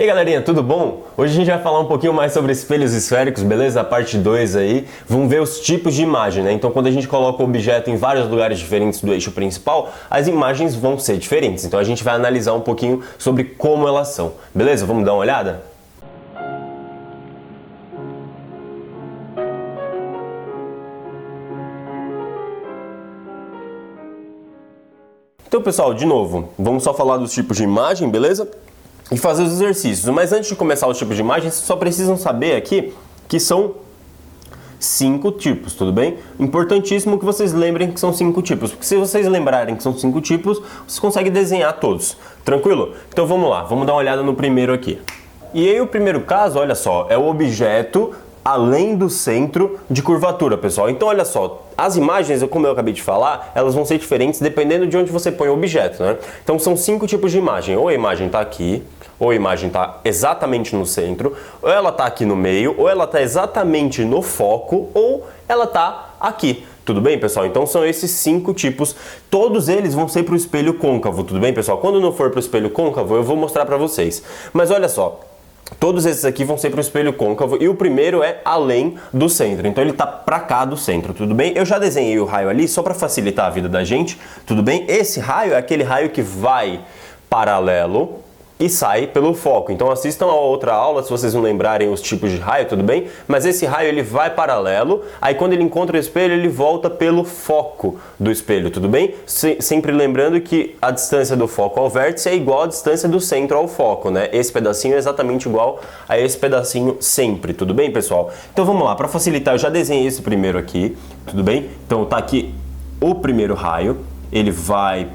E aí galerinha, tudo bom? Hoje a gente vai falar um pouquinho mais sobre espelhos esféricos, beleza? A parte 2 aí. Vamos ver os tipos de imagem, né? Então quando a gente coloca o objeto em vários lugares diferentes do eixo principal, as imagens vão ser diferentes. Então a gente vai analisar um pouquinho sobre como elas são, beleza? Vamos dar uma olhada? Então pessoal, de novo, vamos só falar dos tipos de imagem, beleza? E fazer os exercícios. Mas antes de começar os tipos de imagens, vocês só precisam saber aqui que são 5 tipos, tudo bem? Importantíssimo que vocês lembrem que são 5 tipos, porque se vocês lembrarem que são 5 tipos, vocês conseguem desenhar todos, tranquilo? Então vamos lá, vamos dar uma olhada no primeiro aqui. E aí o primeiro caso, olha só, é o objeto além do centro de curvatura, pessoal. Então olha só, as imagens, como eu acabei de falar, elas vão ser diferentes dependendo de onde você põe o objeto, né? Então são 5 tipos de imagem, ou a imagem está aqui, ou a imagem está exatamente no centro, ou ela está aqui no meio, ou ela está exatamente no foco, ou ela está aqui. Tudo bem, pessoal? Então são esses 5 tipos. Todos eles vão ser para o espelho côncavo, tudo bem, pessoal? Quando não for para o espelho côncavo, eu vou mostrar para vocês. Mas olha só, todos esses aqui vão ser para o espelho côncavo e o primeiro é além do centro. Então ele está para cá do centro, tudo bem? Eu já desenhei o raio ali só para facilitar a vida da gente, tudo bem? Esse raio é aquele raio que vai paralelo e sai pelo foco. Então assistam a outra aula se vocês não lembrarem os tipos de raio, tudo bem? Mas esse raio ele vai paralelo, aí quando ele encontra o espelho ele volta pelo foco do espelho, tudo bem? Sempre lembrando que a distância do foco ao vértice é igual à distância do centro ao foco, né? Esse pedacinho é exatamente igual a esse pedacinho sempre, tudo bem, pessoal? Então vamos lá, para facilitar eu já desenhei esse primeiro aqui, tudo bem? Então tá aqui o primeiro raio, ele vai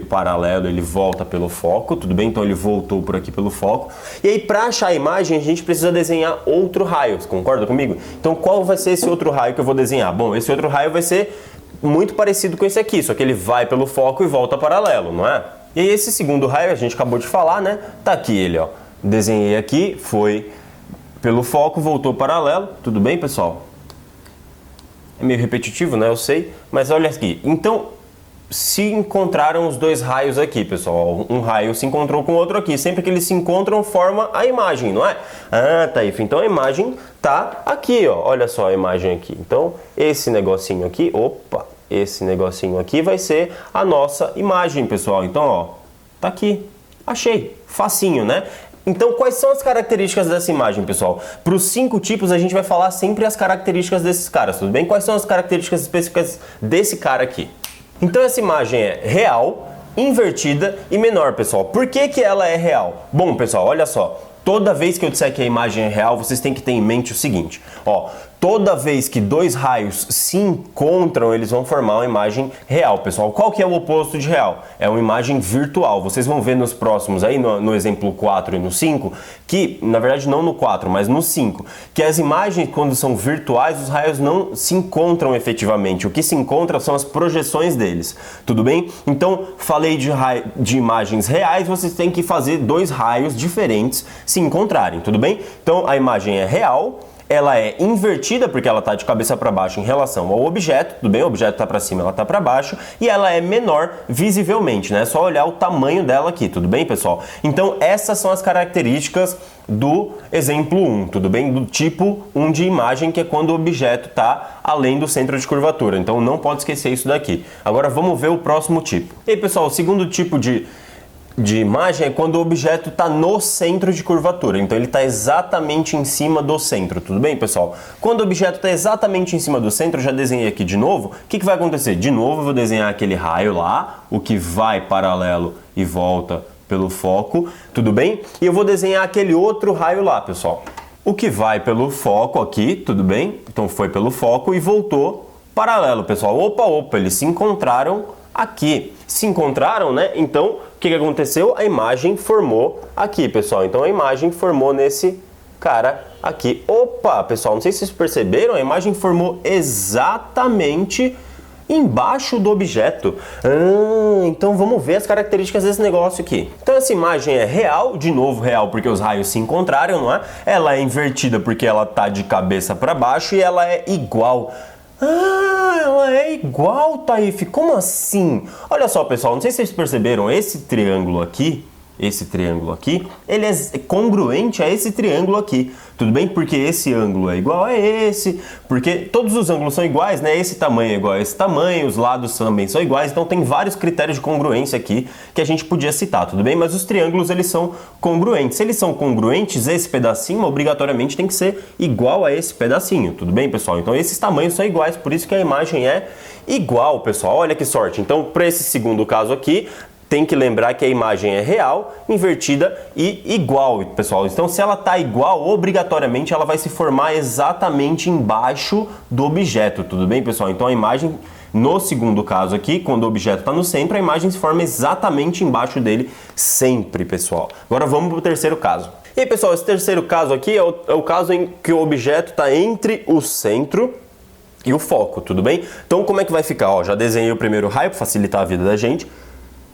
paralelo, ele volta pelo foco, tudo bem? Então ele voltou por aqui pelo foco. E aí para achar a imagem a gente precisa desenhar outro raio, você concorda comigo? Então qual vai ser esse outro raio que eu vou desenhar? Bom, esse outro raio vai ser muito parecido com esse aqui, só que ele vai pelo foco e volta paralelo, não é? E aí esse segundo raio a gente acabou de falar, né? Tá aqui ele, ó. Desenhei aqui, foi pelo foco, voltou paralelo, tudo bem, pessoal? É meio repetitivo, né? Eu sei, mas olha aqui. Então se encontraram os dois raios aqui, pessoal. Um raio se encontrou com o outro aqui. Sempre que eles se encontram, forma a imagem, não é? Ah, tá aí. Então a imagem tá aqui, ó. Olha só a imagem aqui. Então, esse negocinho aqui, opa, esse negocinho aqui vai ser a nossa imagem, pessoal. Então, ó, tá aqui. Achei. Facinho, né? Então, quais são as características dessa imagem, pessoal? Para os 5 tipos, a gente vai falar sempre as características desses caras, tudo bem? Quais são as características específicas desse cara aqui? Então essa imagem é real, invertida e menor, pessoal. Por que que ela é real? Bom, pessoal, olha só. Toda vez que eu disser que a imagem é real, vocês têm que ter em mente o seguinte, ó. Toda vez que dois raios se encontram, eles vão formar uma imagem real, pessoal. Qual que é o oposto de real? É uma imagem virtual. Vocês vão ver nos próximos, aí no exemplo 4 e no 5, que, na verdade não no 4, mas no 5, que as imagens, quando são virtuais, os raios não se encontram efetivamente. O que se encontra são as projeções deles, tudo bem? Então, falei de imagens reais, vocês têm que fazer dois raios diferentes se encontrarem, tudo bem? Então, a imagem é real, ela é invertida porque ela está de cabeça para baixo em relação ao objeto, tudo bem? O objeto está para cima, ela está para baixo, e ela é menor visivelmente, né? É só olhar o tamanho dela aqui, tudo bem, pessoal? Então essas são as características do exemplo 1, tudo bem? Do tipo 1 de imagem, que é quando o objeto está além do centro de curvatura. Então não pode esquecer isso daqui. Agora vamos ver o próximo tipo. E aí, pessoal, o segundo tipo de imagem é quando o objeto está no centro de curvatura, então ele está exatamente em cima do centro, tudo bem, pessoal? Quando o objeto está exatamente em cima do centro, eu já desenhei aqui de novo, o que vai acontecer? De novo eu vou desenhar aquele raio lá, o que vai paralelo e volta pelo foco, tudo bem? E eu vou desenhar aquele outro raio lá, pessoal. O que vai pelo foco aqui, tudo bem? Então foi pelo foco e voltou paralelo, pessoal. Opa, eles se encontraram aqui. Se encontraram, né? Então, o que aconteceu? A imagem formou aqui, pessoal. Então, a imagem formou nesse cara aqui. Opa, pessoal, não sei se vocês perceberam, a imagem formou exatamente embaixo do objeto. Então vamos ver as características desse negócio aqui. Então essa imagem é real, de novo real porque os raios se encontraram, não é? Ela é invertida porque ela tá de cabeça para baixo e ela é igual. Ela é igual, Taif. Como assim? Olha só, pessoal, não sei se vocês perceberam, esse triângulo aqui, esse triângulo aqui, ele é congruente a esse triângulo aqui, tudo bem? Porque esse ângulo é igual a esse, porque todos os ângulos são iguais, né? Esse tamanho é igual a esse tamanho, os lados também são iguais, então tem vários critérios de congruência aqui que a gente podia citar, tudo bem? Mas os triângulos, eles são congruentes. Se eles são congruentes, esse pedacinho obrigatoriamente tem que ser igual a esse pedacinho, tudo bem, pessoal? Então esses tamanhos são iguais, por isso que a imagem é igual, pessoal. Olha que sorte. Então, para esse segundo caso aqui, tem que lembrar que a imagem é real, invertida e igual, pessoal. Então, se ela está igual, obrigatoriamente ela vai se formar exatamente embaixo do objeto, tudo bem, pessoal? Então, a imagem, no segundo caso aqui, quando o objeto está no centro, a imagem se forma exatamente embaixo dele, sempre, pessoal. Agora, vamos para o terceiro caso. E aí, pessoal, esse terceiro caso aqui é o caso em que o objeto está entre o centro e o foco, tudo bem? Então, como é que vai ficar? Ó, já desenhei o primeiro raio para facilitar a vida da gente.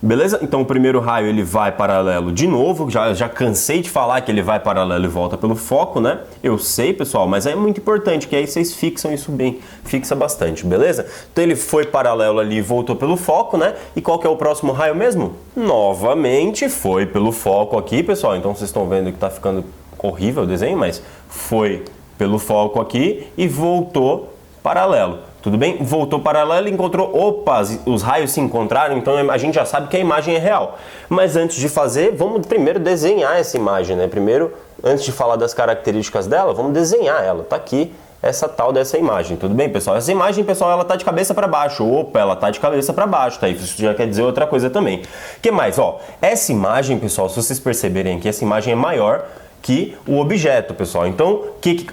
Beleza? Então o primeiro raio ele vai paralelo de novo, já cansei de falar que ele vai paralelo e volta pelo foco, né? Eu sei, pessoal, mas é muito importante que aí vocês fixam isso bem, fixa bastante, beleza? Então ele foi paralelo ali e voltou pelo foco, né? E qual que é o próximo raio mesmo? Novamente foi pelo foco aqui, pessoal, então vocês estão vendo que tá ficando horrível o desenho, mas foi pelo foco aqui e voltou paralelo. Tudo bem? Voltou paralelo e encontrou, opa, os raios se encontraram, então a gente já sabe que a imagem é real. Mas antes de fazer, vamos primeiro desenhar essa imagem, né? Primeiro, antes de falar das características dela, vamos desenhar ela. Tá aqui essa tal dessa imagem, tudo bem, pessoal? Essa imagem, pessoal, ela tá de cabeça para baixo. Opa, ela tá de cabeça para baixo, tá? Isso já quer dizer outra coisa também. O que mais? Ó, essa imagem, pessoal, se vocês perceberem aqui, essa imagem é maior que o objeto, pessoal. Então,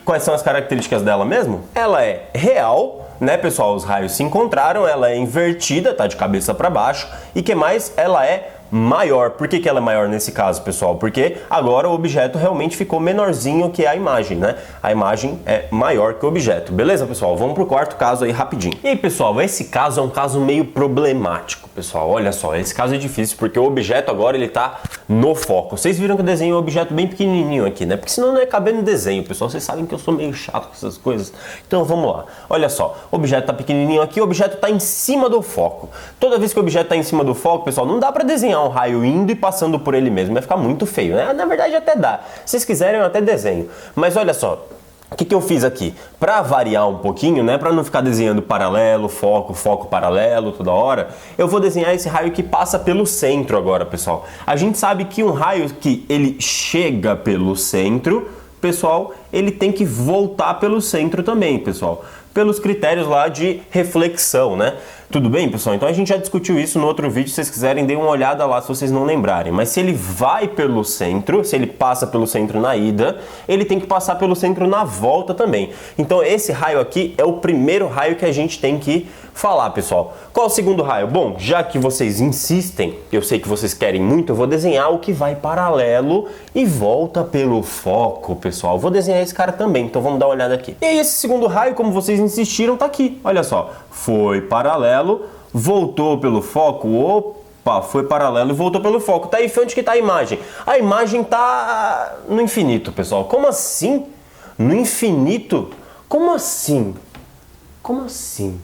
quais são as características dela mesmo? Ela é real, né, pessoal? Os raios se encontraram, ela é invertida, tá de cabeça para baixo. E que mais? Ela é maior. Por que ela é maior nesse caso, pessoal? Porque agora o objeto realmente ficou menorzinho que a imagem, né? A imagem é maior que o objeto. Beleza, pessoal? Vamos pro quarto caso aí rapidinho. E aí, pessoal, esse caso é um caso meio problemático, pessoal. Olha só, esse caso é difícil porque o objeto agora ele tá no foco. Vocês viram que eu desenhei um objeto bem pequenininho aqui, né? Porque senão não ia caber no desenho, pessoal. Vocês sabem que eu sou meio chato com essas coisas. Então vamos lá. Olha só, o objeto tá pequenininho aqui, o objeto tá em cima do foco. Toda vez que o objeto tá em cima do foco, pessoal, não dá para desenhar um raio indo e passando por ele mesmo, vai ficar muito feio, né? Na verdade até dá, se vocês quiserem eu até desenho, mas olha só, o que eu fiz aqui? Para variar um pouquinho, né? Para não ficar desenhando paralelo, foco, foco paralelo toda hora, eu vou desenhar esse raio que passa pelo centro agora, pessoal. A gente sabe que um raio que ele chega pelo centro, pessoal, ele tem que voltar pelo centro também, pessoal, pelos critérios lá de reflexão, né? Tudo bem, pessoal? Então a gente já discutiu isso no outro vídeo, se vocês quiserem, dêem uma olhada lá se vocês não lembrarem. Mas se ele vai pelo centro, se ele passa pelo centro na ida, ele tem que passar pelo centro na volta também. Então esse raio aqui é o primeiro raio que a gente tem que falar, pessoal. Qual o segundo raio? Bom, já que vocês insistem, eu sei que vocês querem muito, eu vou desenhar o que vai paralelo e volta pelo foco, pessoal. Vou desenhar esse cara também, então vamos dar uma olhada aqui. E aí esse segundo raio, como vocês insistiram, tá aqui. Olha só, foi paralelo, voltou pelo foco, opa, foi paralelo e voltou pelo foco. Tá aí, onde que tá a imagem? A imagem tá no infinito, pessoal. Como assim? No infinito? Como assim? Como assim?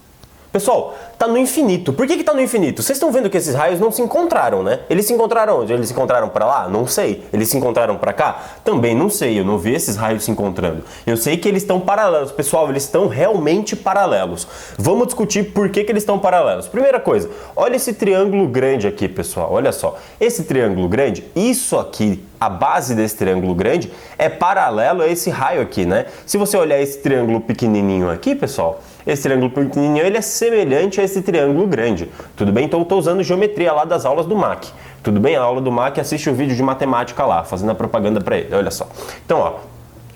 Pessoal, tá no infinito. Por que tá no infinito? Vocês estão vendo que esses raios não se encontraram, né? Eles se encontraram onde? Eles se encontraram para lá? Não sei. Eles se encontraram para cá? Também não sei. Eu não vi esses raios se encontrando. Eu sei que eles estão paralelos. Pessoal, eles estão realmente paralelos. Vamos discutir por que eles estão paralelos. Primeira coisa, olha esse triângulo grande aqui, pessoal. Olha só. Esse triângulo grande, isso aqui, a base desse triângulo grande, é paralelo a esse raio aqui, né? Se você olhar esse triângulo pequenininho aqui, pessoal, esse triângulo pequenininho, ele é semelhante a esse triângulo grande, tudo bem? Então eu estou usando geometria lá das aulas do MAC, tudo bem? A aula do MAC, assiste o vídeo de matemática lá, fazendo a propaganda para ele, olha só. Então, ó,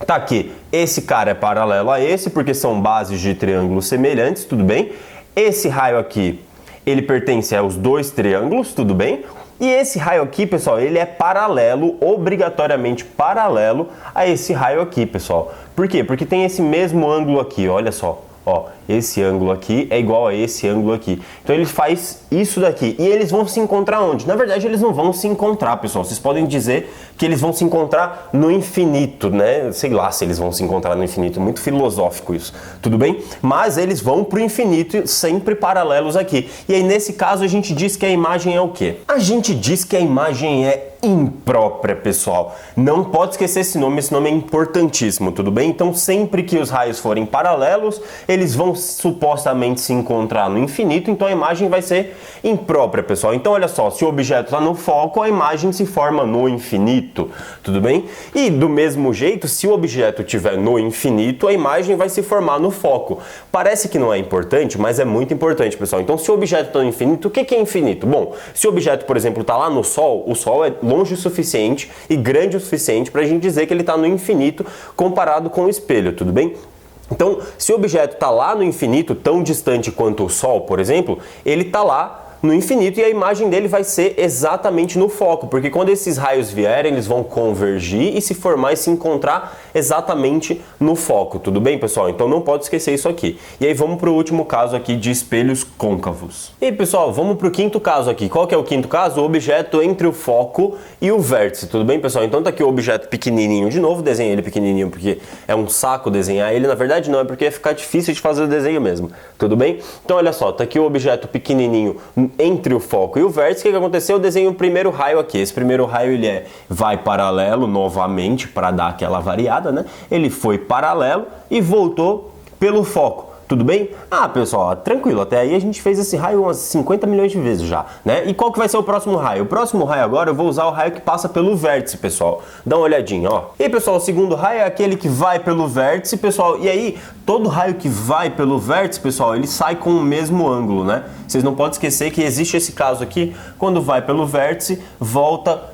tá aqui, esse cara é paralelo a esse, porque são bases de triângulos semelhantes, tudo bem? Esse raio aqui, ele pertence aos dois triângulos, tudo bem? E esse raio aqui, pessoal, ele é paralelo, obrigatoriamente paralelo a esse raio aqui, pessoal. Por quê? Porque tem esse mesmo ângulo aqui, olha só. Ó, esse ângulo aqui é igual a esse ângulo aqui. Então ele faz isso daqui. E eles vão se encontrar onde? Na verdade, eles não vão se encontrar, pessoal. Vocês podem dizer que eles vão se encontrar no infinito, né? Sei lá se eles vão se encontrar no infinito. Muito filosófico isso. Tudo bem? Mas eles vão pro infinito sempre paralelos aqui. E aí, nesse caso, a gente diz que a imagem é o quê? A gente diz que a imagem é imprópria, pessoal. Não pode esquecer esse nome é importantíssimo, tudo bem? Então sempre que os raios forem paralelos, eles vão supostamente se encontrar no infinito, então a imagem vai ser imprópria, pessoal. Então olha só, se o objeto está no foco, a imagem se forma no infinito, tudo bem? E do mesmo jeito, se o objeto estiver no infinito, a imagem vai se formar no foco. Parece que não é importante, mas é muito importante, pessoal. Então se o objeto está no infinito, o que é infinito? Bom, se o objeto, por exemplo, está lá no Sol, o Sol é longe o suficiente e grande o suficiente para a gente dizer que ele está no infinito comparado com o espelho, tudo bem? Então, se o objeto está lá no infinito, tão distante quanto o Sol, por exemplo, ele está lá no infinito e a imagem dele vai ser exatamente no foco, porque quando esses raios vierem, eles vão convergir e se formar e se encontrar exatamente no foco, tudo bem, pessoal? Então não pode esquecer isso aqui. E aí vamos para o último caso aqui de espelhos côncavos. E aí, pessoal, vamos para o quinto caso aqui. Qual que é o quinto caso? O objeto entre o foco e o vértice, tudo bem, pessoal? Então tá aqui o objeto pequenininho de novo, desenhei ele pequenininho porque é um saco desenhar ele, na verdade não, é porque ia ficar difícil de fazer o desenho mesmo, tudo bem? Então olha só, tá aqui o objeto pequenininho entre o foco e o vértice. O que aconteceu? Eu desenho o primeiro raio aqui. Esse primeiro raio ele vai paralelo novamente para dar aquela variada, né? Ele foi paralelo e voltou pelo foco. Tudo bem? Ah, pessoal, tranquilo, até aí a gente fez esse raio umas 50 milhões de vezes já, né? E qual que vai ser o próximo raio? O próximo raio agora eu vou usar o raio que passa pelo vértice, pessoal. Dá uma olhadinha, ó. E aí, pessoal, o segundo raio é aquele que vai pelo vértice, pessoal. E aí, todo raio que vai pelo vértice, pessoal, ele sai com o mesmo ângulo, né? Vocês não podem esquecer que existe esse caso aqui, quando vai pelo vértice, volta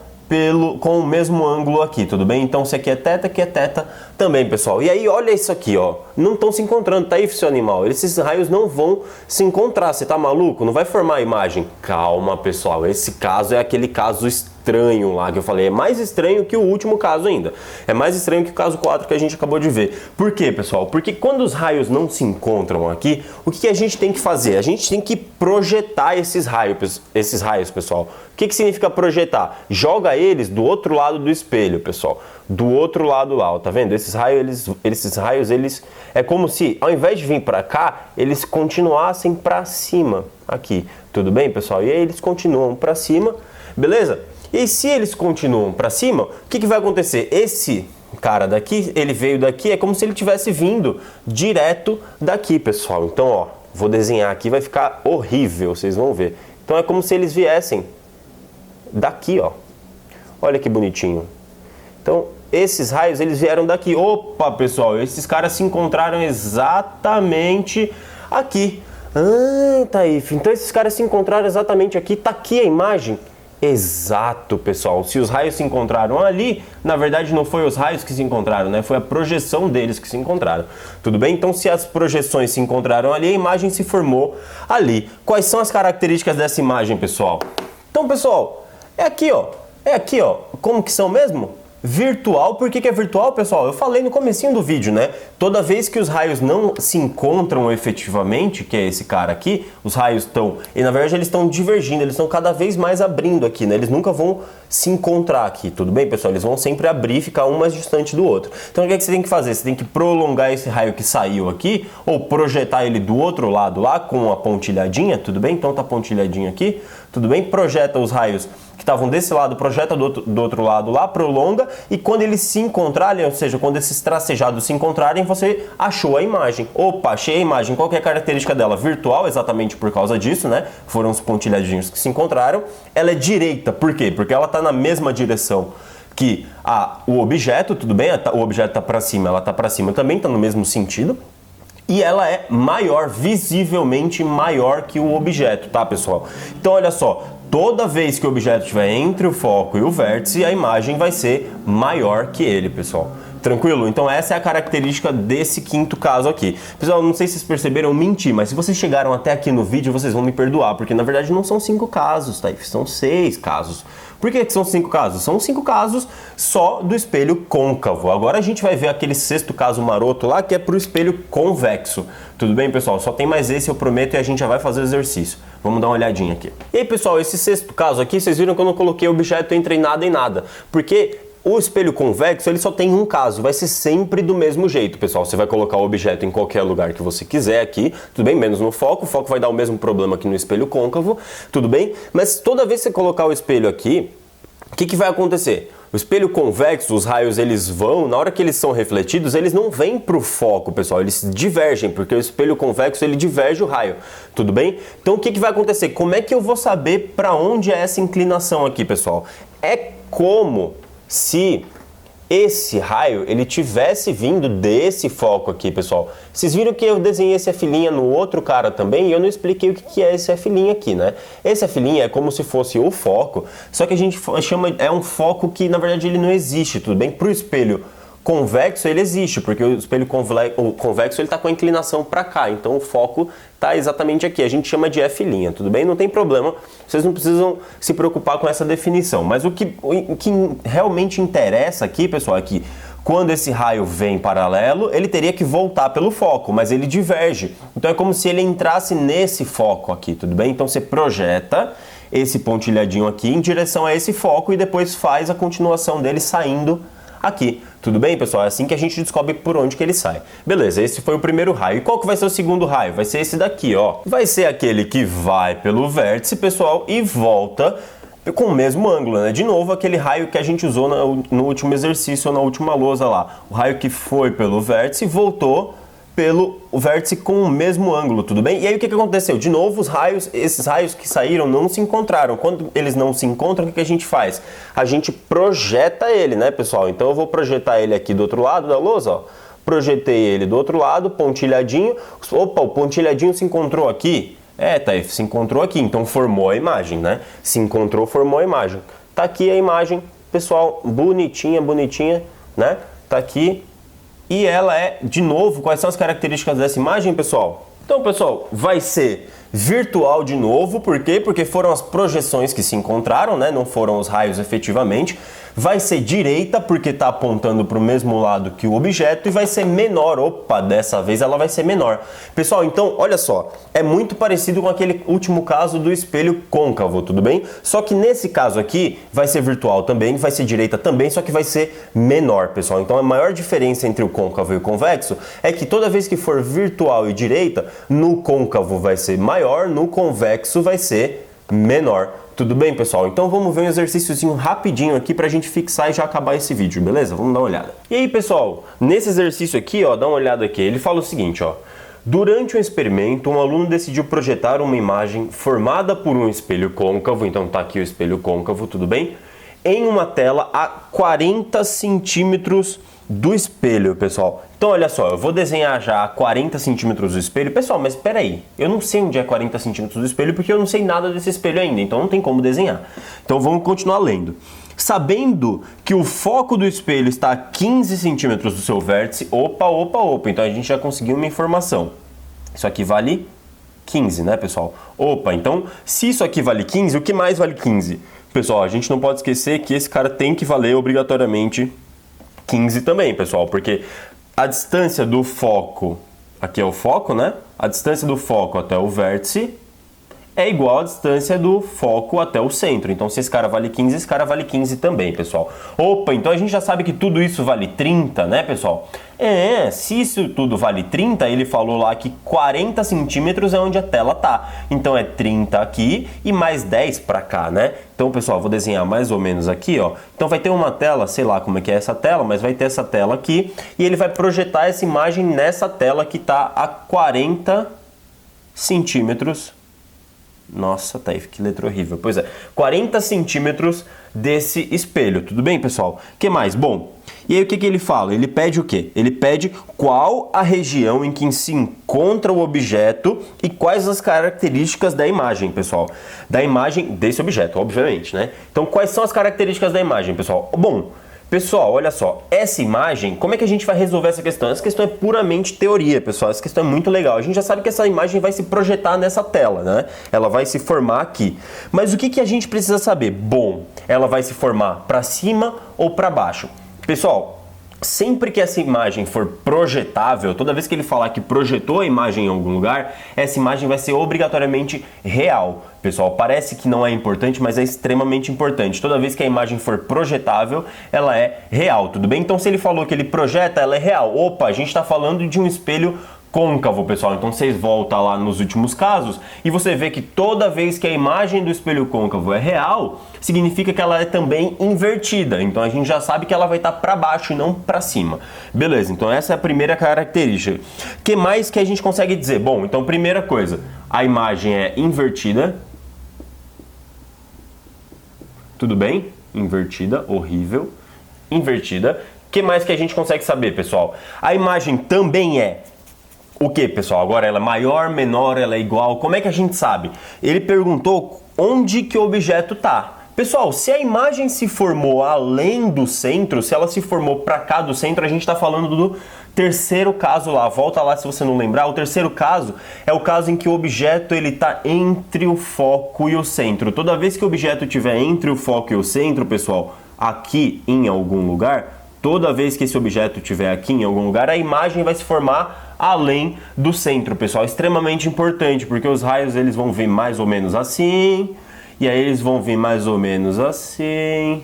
com o mesmo ângulo aqui, tudo bem? Então se aqui é teta também, pessoal. E aí olha isso aqui, ó, não estão se encontrando, tá aí, seu animal? Esses raios não vão se encontrar, você tá maluco? Não vai formar a imagem. Calma, pessoal, esse caso é aquele caso estranho lá que eu falei, é mais estranho que o último caso ainda. É mais estranho que o caso 4 que a gente acabou de ver. Por quê, pessoal? Porque quando os raios não se encontram aqui, o que a gente tem que fazer? A gente tem que projetar esses raios, pessoal. O que significa projetar? Joga eles do outro lado do espelho, pessoal. Do outro lado lá, ó, tá vendo? Esses raios, eles é como se, ao invés de vir para cá, eles continuassem para cima aqui. Tudo bem, pessoal? E aí eles continuam para cima, beleza? E se eles continuam para cima, o que vai acontecer? Esse cara daqui, ele veio daqui, é como se ele tivesse vindo direto daqui, pessoal. Então, ó, vou desenhar aqui, vai ficar horrível, vocês vão ver. Então é como se eles viessem daqui, ó. Olha que bonitinho. Então, esses raios, eles vieram daqui. Opa, pessoal, esses caras se encontraram exatamente aqui. Ah, Taif, então esses caras se encontraram exatamente aqui. Tá aqui a imagem. Exato, pessoal. Se os raios se encontraram ali, na verdade não foi os raios que se encontraram, né? Foi a projeção deles que se encontraram. Tudo bem? Então, se as projeções se encontraram ali, a imagem se formou ali. Quais são as características dessa imagem, pessoal? Então, pessoal, é aqui, ó. É aqui, ó. Como que são mesmo? Virtual. Por que é virtual, pessoal? Eu falei no comecinho do vídeo, né? Toda vez que os raios não se encontram efetivamente, que é esse cara aqui, os raios estão... E na verdade eles estão divergindo, eles estão cada vez mais abrindo aqui, né? Eles nunca vão se encontrar aqui, tudo bem, pessoal? Eles vão sempre abrir e ficar um mais distante do outro. Então o que você tem que fazer? Você tem que prolongar esse raio que saiu aqui, ou projetar ele do outro lado lá, com a pontilhadinha, tudo bem? Então tá pontilhadinho aqui, tudo bem? Projeta os raios que estavam desse lado, projeta do outro lado lá, prolonga, e quando eles se encontrarem, ou seja, quando esses tracejados se encontrarem, você achou a imagem. Opa, achei a imagem. Qual que é a característica dela? Virtual, exatamente por causa disso, né? Foram os pontilhadinhos que se encontraram. Ela é direita, por quê? Porque ela está na mesma direção que o objeto, tudo bem? O objeto está para cima, ela está para cima também, está no mesmo sentido. E ela é maior, visivelmente maior que o objeto, tá, pessoal? Então, olha só, toda vez que o objeto estiver entre o foco e o vértice, a imagem vai ser maior que ele, pessoal. Tranquilo? Então essa é a característica desse quinto caso aqui. Pessoal, não sei se vocês perceberam, eu menti, mas se vocês chegaram até aqui no vídeo, vocês vão me perdoar, porque na verdade não são 5 casos, tá? São 6 casos. Por que são 5 casos? São 5 casos só do espelho côncavo. Agora a gente vai ver aquele 6º caso maroto lá, que é para o espelho convexo. Tudo bem, pessoal? Só tem mais esse, eu prometo, e a gente já vai fazer o exercício. Vamos dar uma olhadinha aqui. E aí, pessoal, esse 6º caso aqui, vocês viram que eu não coloquei objeto entre nada e nada. Porque o espelho convexo, ele só tem um caso, vai ser sempre do mesmo jeito, pessoal. Você vai colocar o objeto em qualquer lugar que você quiser aqui, tudo bem? Menos no foco, o foco vai dar o mesmo problema que no espelho côncavo, tudo bem? Mas toda vez que você colocar o espelho aqui, o que vai acontecer? O espelho convexo, os raios, eles vão, na hora que eles são refletidos, eles não vêm para o foco, pessoal, eles divergem, porque o espelho convexo, ele diverge o raio, tudo bem? Então, o que vai acontecer? Como é que eu vou saber para onde é essa inclinação aqui, pessoal? É como se esse raio, ele tivesse vindo desse foco aqui, pessoal. Vocês viram que eu desenhei esse F' no outro cara também e eu não expliquei o que é esse F' aqui, né? Esse F' é como se fosse o foco, só que a gente chama, é um foco que na verdade ele não existe, tudo bem? Para o espelho convexo ele existe, porque o espelho convexo ele está com a inclinação para cá, então o foco está exatamente aqui, a gente chama de F', tudo bem? Não tem problema, vocês não precisam se preocupar com essa definição, mas o que realmente interessa aqui, pessoal, é que quando esse raio vem paralelo, ele teria que voltar pelo foco, mas ele diverge, então é como se ele entrasse nesse foco aqui, tudo bem? Então você projeta esse pontilhadinho aqui em direção a esse foco e depois faz a continuação dele saindo aqui. Tudo bem, pessoal? É assim que a gente descobre por onde que ele sai. Beleza, esse foi o primeiro raio. E qual que vai ser o segundo raio? Vai ser esse daqui, ó. Vai ser aquele que vai pelo vértice, pessoal, e volta com o mesmo ângulo, né? De novo, aquele raio que a gente usou no último exercício, na última lousa lá. O raio que foi pelo vértice e voltou pelo vértice com o mesmo ângulo, tudo bem? E aí o que aconteceu? De novo, esses raios que saíram não se encontraram. Quando eles não se encontram, o que a gente faz? A gente projeta ele, né, pessoal? Então eu vou projetar ele aqui do outro lado da lousa, ó. Projetei ele do outro lado, pontilhadinho. Opa, o pontilhadinho se encontrou aqui? É, tá, se encontrou aqui, então formou a imagem, né? Se encontrou, formou a imagem. Tá aqui a imagem, pessoal, bonitinha, bonitinha, né? Tá aqui. E ela é, de novo, quais são as características dessa imagem, pessoal? Então, pessoal, vai ser virtual de novo, por quê? Porque foram as projeções que se encontraram, né? Não foram os raios efetivamente. Vai ser direita, porque está apontando para o mesmo lado que o objeto, e vai ser menor. Opa, dessa vez ela vai ser menor. Pessoal, então, olha só, é muito parecido com aquele último caso do espelho côncavo, tudo bem? Só que nesse caso aqui, vai ser virtual também, vai ser direita também, só que vai ser menor, pessoal. Então, a maior diferença entre o côncavo e o convexo é que toda vez que for virtual e direita, no côncavo vai ser maior, no convexo vai ser menor. Tudo bem, pessoal? Então vamos ver um exercíciozinho rapidinho aqui pra gente fixar e já acabar esse vídeo, beleza? Vamos dar uma olhada. E aí, pessoal, nesse exercício aqui, ó, dá uma olhada aqui. Ele fala o seguinte, ó. Durante um experimento, um aluno decidiu projetar uma imagem formada por um espelho côncavo, então tá aqui o espelho côncavo, tudo bem? Em uma tela a 40 centímetros do espelho, pessoal. Então, olha só, eu vou desenhar já a 40 centímetros do espelho. Pessoal, mas espera aí, eu não sei onde é 40 centímetros do espelho porque eu não sei nada desse espelho ainda, então não tem como desenhar. Então, vamos continuar lendo. Sabendo que o foco do espelho está a 15 centímetros do seu vértice, opa, então a gente já conseguiu uma informação. Isso aqui vale 15, né, pessoal? Opa, então, se isso aqui vale 15, o que mais vale 15? Pessoal, a gente não pode esquecer que esse cara tem que valer obrigatoriamente 15 também, pessoal, porque a distância do foco, aqui é o foco, né? A distância do foco até o vértice é igual à distância do foco até o centro. Então, se esse cara vale 15, esse cara vale 15 também, pessoal. Opa, então a gente já sabe que tudo isso vale 30, né, pessoal? Se isso tudo vale 30, ele falou lá que 40 centímetros é onde a tela tá. Então, é 30 aqui e mais 10 pra cá, né? Então, pessoal, vou desenhar mais ou menos aqui, ó. Então, vai ter uma tela, sei lá como é que é essa tela, mas vai ter essa tela aqui. E ele vai projetar essa imagem nessa tela que tá a 40 centímetros. Nossa, Taif, que letra horrível. Pois é, 40 centímetros desse espelho. Tudo bem, pessoal? O que mais? Bom, e aí o que ele fala? Ele pede o quê? Ele pede qual a região em que se encontra o objeto e quais as características da imagem, pessoal. Da imagem desse objeto, obviamente, né? Então, quais são as características da imagem, pessoal? Bom, pessoal, olha só, essa imagem, como é que a gente vai resolver essa questão? Essa questão é puramente teoria, pessoal, essa questão é muito legal. A gente já sabe que essa imagem vai se projetar nessa tela, né? Ela vai se formar aqui. Mas o que a gente precisa saber? Bom, ela vai se formar para cima ou para baixo? Pessoal, sempre que essa imagem for projetável, toda vez que ele falar que projetou a imagem em algum lugar, essa imagem vai ser obrigatoriamente real. Pessoal, parece que não é importante, mas é extremamente importante. Toda vez que a imagem for projetável, ela é real, tudo bem? Então, se ele falou que ele projeta, ela é real. Opa, a gente está falando de um espelho côncavo, pessoal. Então vocês voltam lá nos últimos casos e você vê que toda vez que a imagem do espelho côncavo é real, significa que ela é também invertida. Então a gente já sabe que ela vai estar para baixo e não para cima. Beleza, então essa é a primeira característica. O que mais que a gente consegue dizer? Bom, então primeira coisa, a imagem é invertida. Tudo bem? Invertida, horrível. Invertida. O que mais que a gente consegue saber, pessoal? A imagem também é o que, pessoal? Agora ela é maior, menor, ela é igual? Como é que a gente sabe? Ele perguntou onde que o objeto está. Pessoal, se a imagem se formou além do centro, se ela se formou para cá do centro, a gente está falando do terceiro caso lá. Volta lá se você não lembrar. O terceiro caso é o caso em que o objeto ele está entre o foco e o centro. Toda vez que o objeto estiver entre o foco e o centro, pessoal, aqui em algum lugar, toda vez que esse objeto estiver aqui em algum lugar, a imagem vai se formar além do centro, pessoal. É extremamente importante, porque os raios eles vão vir mais ou menos assim, e aí eles vão vir mais ou menos assim,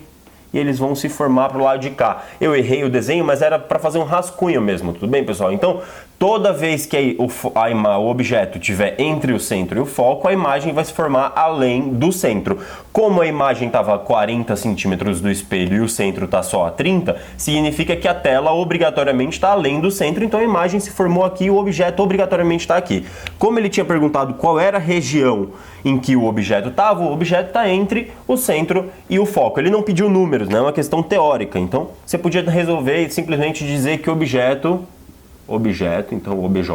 e eles vão se formar para o lado de cá. Eu errei o desenho, mas era para fazer um rascunho mesmo, tudo bem, pessoal? Então, toda vez que o objeto estiver entre o centro e o foco, a imagem vai se formar além do centro. Como a imagem estava a 40 centímetros do espelho e o centro está só a 30, significa que a tela obrigatoriamente está além do centro, então a imagem se formou aqui e o objeto obrigatoriamente está aqui. Como ele tinha perguntado qual era a região em que o objeto estava, o objeto está entre o centro e o foco. Ele não pediu números, né? É uma questão teórica, então você podia resolver e simplesmente dizer que o objeto, então o OBJ,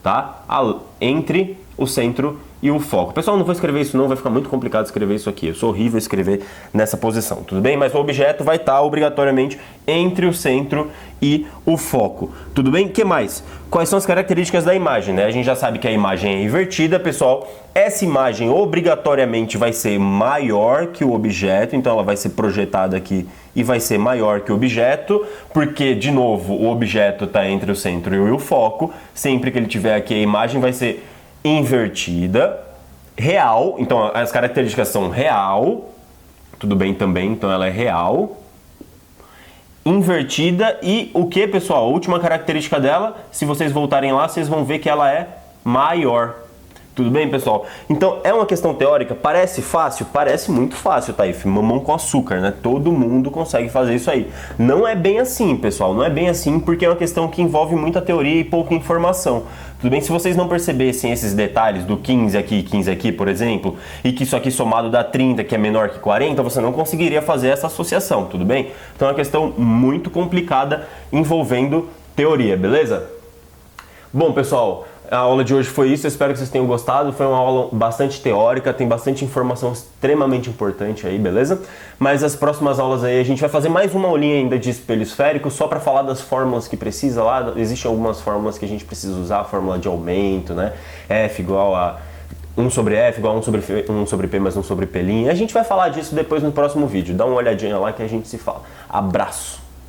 tá? Entre o centro e o foco. Pessoal, não vou escrever isso não, vai ficar muito complicado escrever isso aqui. Eu sou horrível escrever nessa posição, tudo bem? Mas o objeto vai estar obrigatoriamente entre o centro e o foco. Tudo bem? O que mais? Quais são as características da imagem, né? A gente já sabe que a imagem é invertida, pessoal. Essa imagem obrigatoriamente vai ser maior que o objeto, então ela vai ser projetada aqui e vai ser maior que o objeto, porque, de novo, o objeto está entre o centro e o foco. Sempre que ele tiver aqui, a imagem vai ser invertida, real, então as características são real, tudo bem também, então ela é real, invertida e o que, pessoal? A última característica dela, se vocês voltarem lá, vocês vão ver que ela é maior. Tudo bem, pessoal? Então, é uma questão teórica, parece fácil? Parece muito fácil, Taif, mamão com açúcar, né? Todo mundo consegue fazer isso aí. Não é bem assim, pessoal, não é bem assim, porque é uma questão que envolve muita teoria e pouca informação. Tudo bem? Se vocês não percebessem esses detalhes do 15 aqui e 15 aqui, por exemplo, e que isso aqui somado dá 30, que é menor que 40, você não conseguiria fazer essa associação, tudo bem? Então, é uma questão muito complicada envolvendo teoria, beleza? Bom, pessoal, a aula de hoje foi isso, eu espero que vocês tenham gostado. Foi uma aula bastante teórica, tem bastante informação extremamente importante aí, beleza? Mas as próximas aulas aí a gente vai fazer mais uma aulinha ainda de espelho esférico, só para falar das fórmulas que precisa lá. Existem algumas fórmulas que a gente precisa usar, a fórmula de aumento, né? F igual a 1 sobre F igual a 1 sobre P mais 1 sobre P'. A gente vai falar disso depois no próximo vídeo. Dá uma olhadinha lá que a gente se fala. Abraço!